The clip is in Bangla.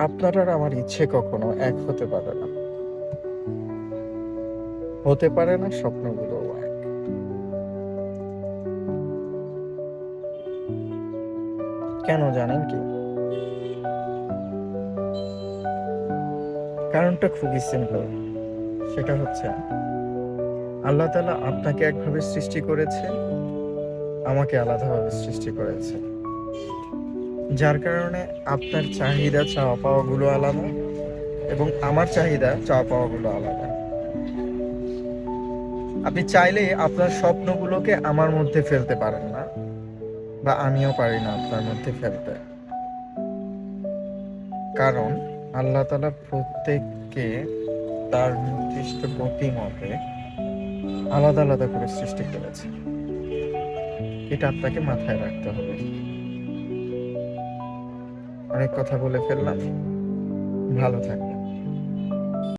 আপনার আর আমার ইচ্ছে কখনো এক হতে পারে না, হতে পারে না স্বপ্নগুলো এক। কেন জানেন কি? কারণটা খুবই সিম্পল। সেটা হচ্ছে আল্লাহ তাআলা আপনাকে একভাবে সৃষ্টি করেছে, আমাকে আলাদাভাবে সৃষ্টি করেছে, যার কারণে আপনার চাহিদা চাওয়া পাওয়াগুলো আলাদা এবং আমার চাহিদা চাওয়া পাওয়াগুলো আলাদা। আপনি চাইলেই আপনার স্বপ্নগুলোকে আমার মধ্যে ফেলতে পারেন না, বা আমিও পারি না আপনার মধ্যে ফেলতে। কারণ আল্লাহ তাআলা প্রত্যেককে তার নির্দিষ্ট গতি মতে আলাদা আলাদা করে সৃষ্টি করেছে। এটা আপনাকে মাথায় রাখতে হবে। অনেক কথা বলে ফেললাম, ভালো থাকবেন।